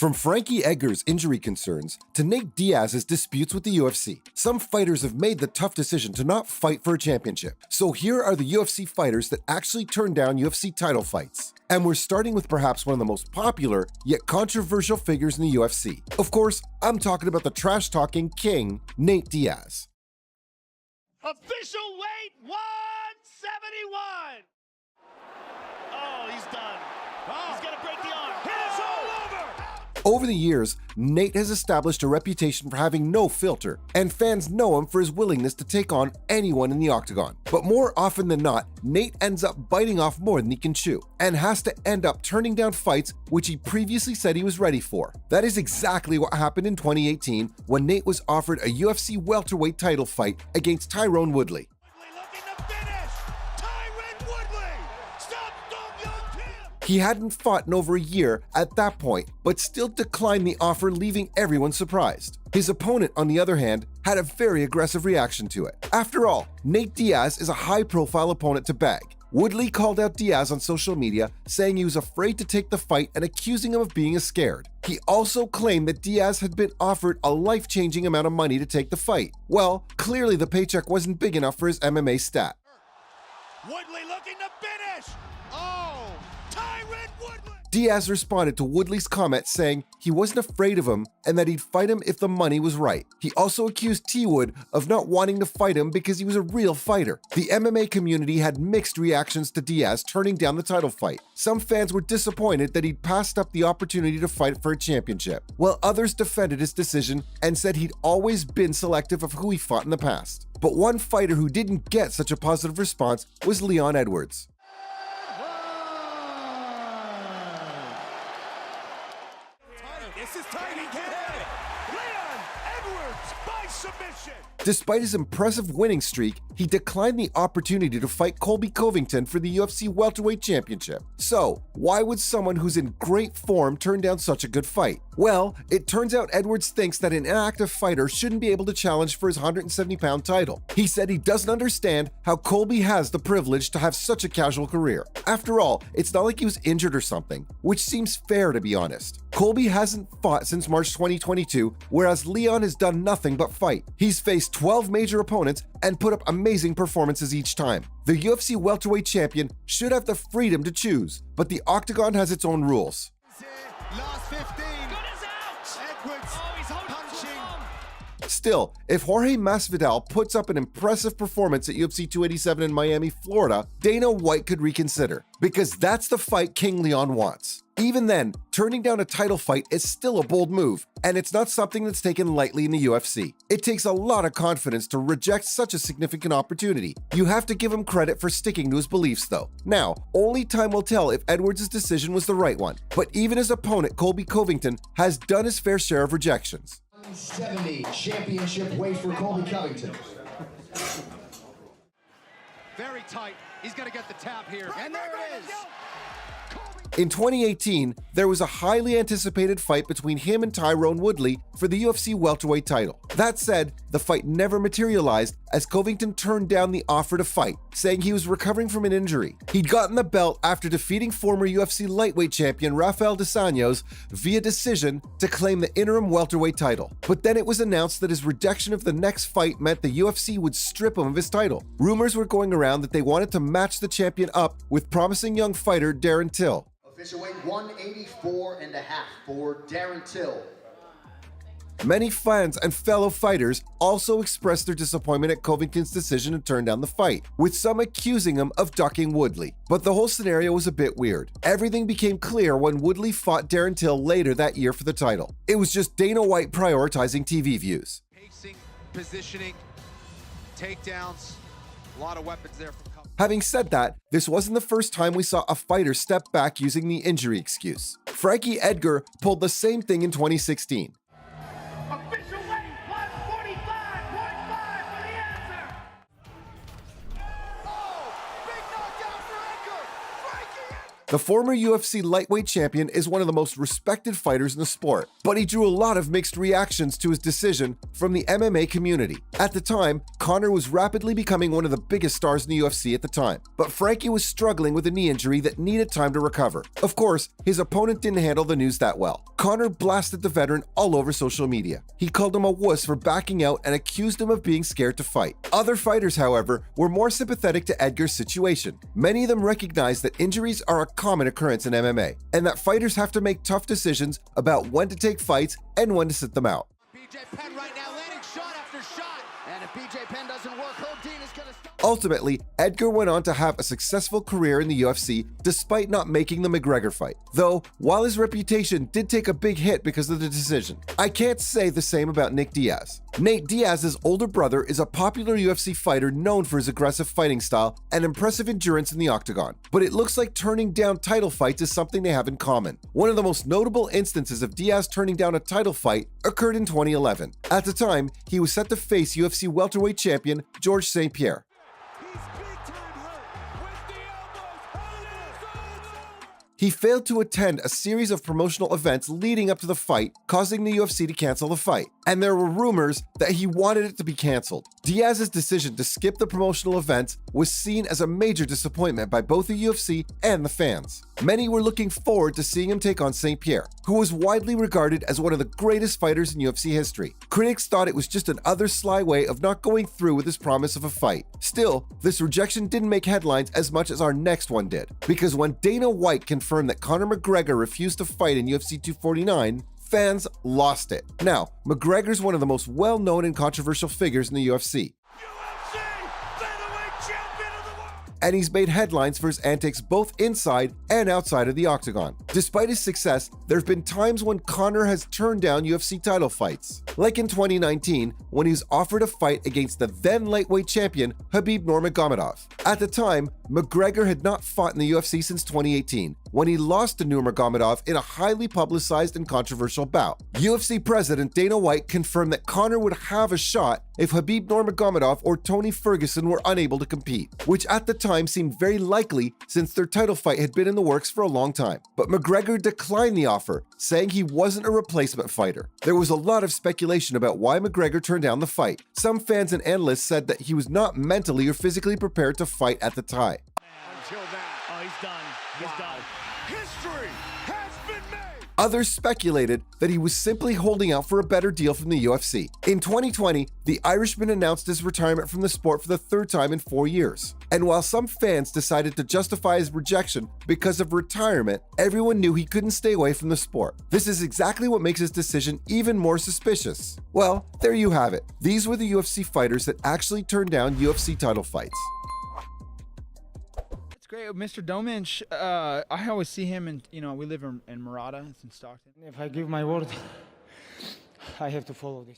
From Frankie Edgar's injury concerns to Nate Diaz's disputes with the UFC, some fighters have made the tough decision to not fight for a championship. So here are the UFC fighters that actually turned down UFC title fights. And we're starting with perhaps one of the most popular, yet controversial figures in the UFC. Of course, I'm talking about the trash-talking king, Nate Diaz. Official weight 171. Oh, he's done. Oh, he's gonna break the arm. It's all over. Over the years, Nate has established a reputation for having no filter, and fans know him for his willingness to take on anyone in the octagon. But more often than not, Nate ends up biting off more than he can chew, and has to end up turning down fights which he previously said he was ready for. That is exactly what happened in 2018 when Nate was offered a UFC welterweight title fight against Tyron Woodley. He hadn't fought in over a year at that point, but still declined the offer, leaving everyone surprised. His opponent, on the other hand, had a very aggressive reaction to it. After all, Nate Diaz is a high-profile opponent to bag. Woodley called out Diaz on social media, saying he was afraid to take the fight and accusing him of being scared. He also claimed that Diaz had been offered a life-changing amount of money to take the fight. Well, clearly the paycheck wasn't big enough for his MMA stat. Woodley looking to finish. Oh, Tyron Woodley. Diaz responded to Woodley's comment saying he wasn't afraid of him and that he'd fight him if the money was right. He also accused T-Wood of not wanting to fight him because he was a real fighter. The MMA community had mixed reactions to Diaz turning down the title fight. Some fans were disappointed that he'd passed up the opportunity to fight for a championship, while others defended his decision and said he'd always been selective of who he fought in the past. But one fighter who didn't get such a positive response was Leon Edwards. This is tight. He can't have it. Leon Edwards by submission. Despite his impressive winning streak, he declined the opportunity to fight Colby Covington for the UFC welterweight championship. So, why would someone who's in great form turn down such a good fight? Well, it turns out Edwards thinks that an inactive fighter shouldn't be able to challenge for his 170-pound title. He said he doesn't understand how Colby has the privilege to have such a casual career. After all, it's not like he was injured or something, which seems fair to be honest. Colby hasn't fought since March 2022, whereas Leon has done nothing but fight. He's faced 12 major opponents and put up amazing performances each time. The UFC welterweight champion should have the freedom to choose, but the octagon has its own rules. Last 15. Edwards punching. Still, if Jorge Masvidal puts up an impressive performance at UFC 287 in Miami, Florida, Dana White could reconsider, because that's the fight King Leon wants. Even then, turning down a title fight is still a bold move, and it's not something that's taken lightly in the UFC. It takes a lot of confidence to reject such a significant opportunity. You have to give him credit for sticking to his beliefs though. Now, only time will tell if Edwards' decision was the right one, but even his opponent Colby Covington has done his fair share of rejections. 170 championship weight for Colby Covington. Very tight. He's going to get the tap here. And there it is. In 2018, there was a highly anticipated fight between him and Tyron Woodley for the UFC welterweight title. That said, the fight never materialized as Covington turned down the offer to fight, saying he was recovering from an injury. He'd gotten the belt after defeating former UFC lightweight champion Rafael dos Anjos via decision to claim the interim welterweight title. But then it was announced that his rejection of the next fight meant the UFC would strip him of his title. Rumors were going around that they wanted to match the champion up with promising young fighter Darren Till. Official weight 184.5 for Darren Till. Many fans and fellow fighters also expressed their disappointment at Covington's decision to turn down the fight, with some accusing him of ducking Woodley. But the whole scenario was a bit weird. Everything became clear when Woodley fought Darren Till later that year for the title. It was just Dana White prioritizing TV views. Pacing, positioning, takedowns, a lot of weapons there from Covington. Having said that, this wasn't the first time we saw a fighter step back using the injury excuse. Frankie Edgar pulled the same thing in 2016. Official weight 145.5 for the answer. Oh, big knockout for Edgar. Frankie Edgar. The former UFC lightweight champion is one of the most respected fighters in the sport, but he drew a lot of mixed reactions to his decision from the MMA community. At the time, Conor was rapidly becoming one of the biggest stars in the UFC at the time, but Frankie was struggling with a knee injury that needed time to recover. Of course, his opponent didn't handle the news that well. Conor blasted the veteran all over social media. He called him a wuss for backing out and accused him of being scared to fight. Other fighters, however, were more sympathetic to Edgar's situation. Many of them recognized that injuries are a common occurrence in MMA, and that fighters have to make tough decisions about when to take fights and when to sit them out. BJ Penn right now landing shot after shot. And if BJ Penn doesn't work, Herb Dean is going to stop. Ultimately, Edgar went on to have a successful career in the UFC despite not making the McGregor fight. Though, while his reputation did take a big hit because of the decision, I can't say the same about Nick Diaz. Nate Diaz's older brother is a popular UFC fighter known for his aggressive fighting style and impressive endurance in the octagon, but it looks like turning down title fights is something they have in common. One of the most notable instances of Diaz turning down a title fight occurred in 2011. At the time, he was set to face UFC welterweight champion George St. Pierre. He failed to attend a series of promotional events leading up to the fight, causing the UFC to cancel the fight. And there were rumors that he wanted it to be canceled. Diaz's decision to skip the promotional events was seen as a major disappointment by both the UFC and the fans. Many were looking forward to seeing him take on St. Pierre, who was widely regarded as one of the greatest fighters in UFC history. Critics thought it was just another sly way of not going through with his promise of a fight. Still, this rejection didn't make headlines as much as our next one did, because when Dana White confirmed that Conor McGregor refused to fight in UFC 249, fans lost it. Now, McGregor's one of the most well-known and controversial figures in the UFC. And he's made headlines for his antics both inside and outside of the octagon. Despite his success, there have been times when Conor has turned down UFC title fights. Like in 2019, when he was offered a fight against the then lightweight champion Khabib Nurmagomedov. At the time, McGregor had not fought in the UFC since 2018, when he lost to Nurmagomedov in a highly publicized and controversial bout. UFC president Dana White confirmed that Conor would have a shot if Khabib Nurmagomedov or Tony Ferguson were unable to compete, which at the time seemed very likely since their title fight had been in the works for a long time. But McGregor declined the offer, saying he wasn't a replacement fighter. There was a lot of speculation about why McGregor turned down the fight. Some fans and analysts said that he was not mentally or physically prepared to fight at the time. Until now. Oh, he's done. He's done. History has been made. Others speculated that he was simply holding out for a better deal from the UFC. In 2020, the Irishman announced his retirement from the sport for the third time in 4 years. And while some fans decided to justify his rejection because of retirement, everyone knew he couldn't stay away from the sport. This is exactly what makes his decision even more suspicious. Well, there you have it. These were the UFC fighters that actually turned down UFC title fights. Great, Mr. Domenech. I always see him, and we live in Murata. It's in Stockton. If I give my word, I have to follow this.